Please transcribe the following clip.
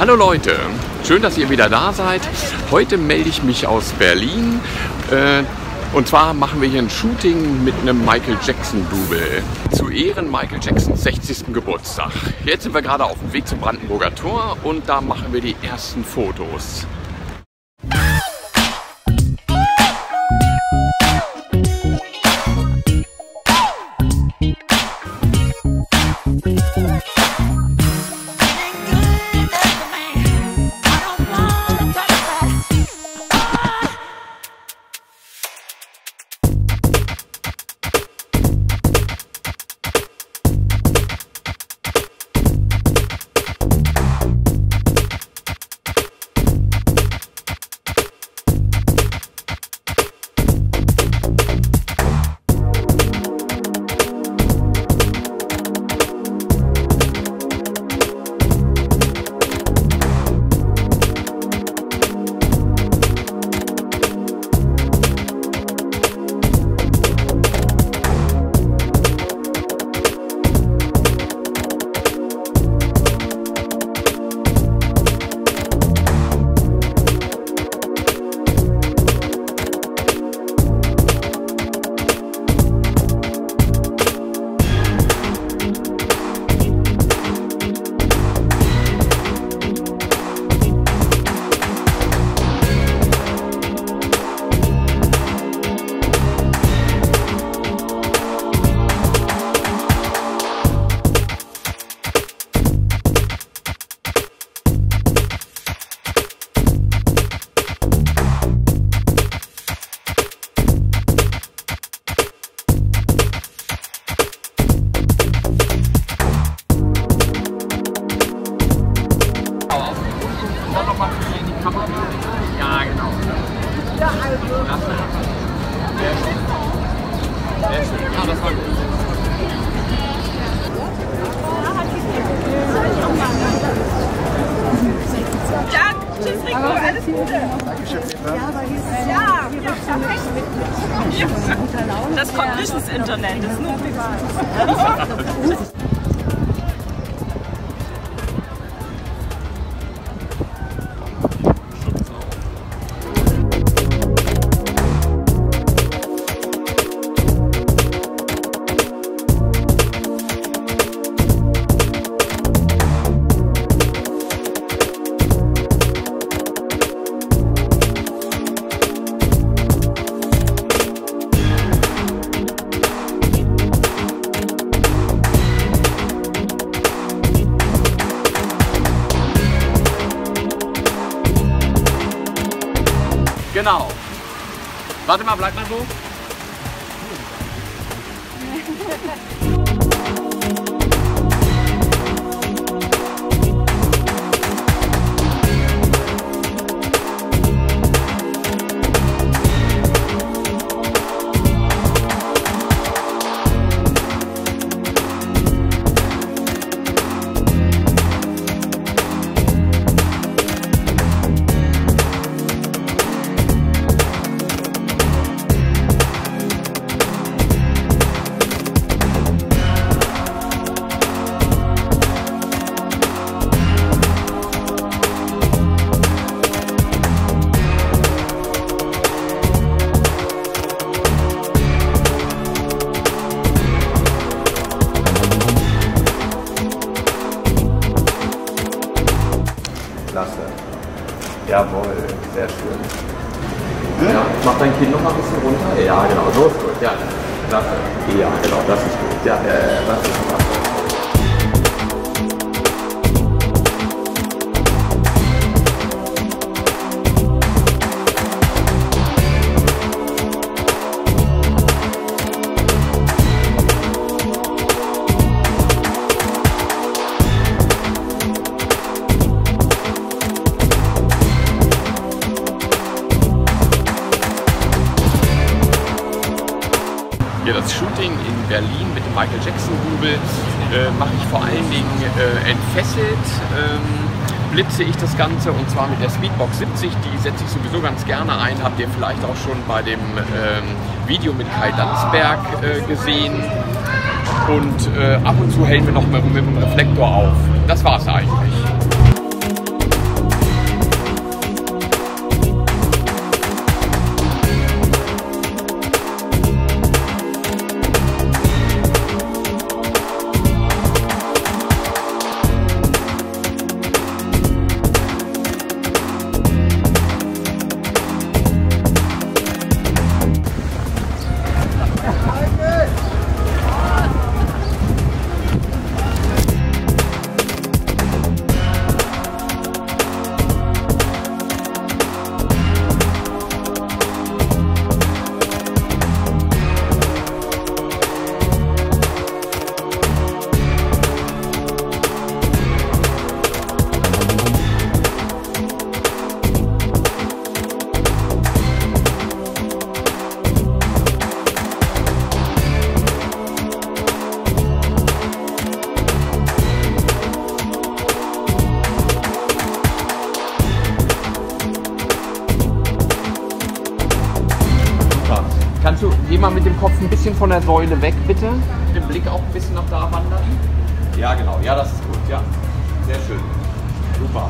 Hallo Leute, schön, dass ihr wieder da seid. Heute melde ich mich aus Berlin. Und zwar machen wir hier ein Shooting mit einem Michael Jackson-Double zu Ehren Michael Jacksons 60. Geburtstag. Jetzt sind wir gerade auf dem Weg zum Brandenburger Tor und da machen wir die ersten Fotos. Ja, genau. Ja, also. Sehr schön. Sehr schön. Ah, das war gut. Ja, tschüss Rico, alles Gute. Ja, perfekt. Das kommt nicht ins Internet, das ist nur privat. Genau. Warte mal, bleib mal so. Klasse. Jawohl, sehr schön. Ja, mach dein Kind noch mal ein bisschen runter. Ja, genau, so ist gut. Ja, klasse. Ja, genau, das ist gut. Ja, das ist gut. Ja, das Shooting in Berlin mit dem Michael Jackson-Double mache ich vor allen Dingen entfesselt, blitze ich das Ganze und zwar mit der Speedbox 70, die setze ich sowieso ganz gerne ein, habt ihr vielleicht auch schon bei dem Video mit Kai Dansberg gesehen und ab und zu hellen wir noch mal mit dem Reflektor auf. Das war's eigentlich. Geh mal mit dem Kopf ein bisschen von der Säule weg, bitte. Den Blick auch ein bisschen nach da wandern. Ja, genau. Ja, das ist gut. Ja, sehr schön. Super.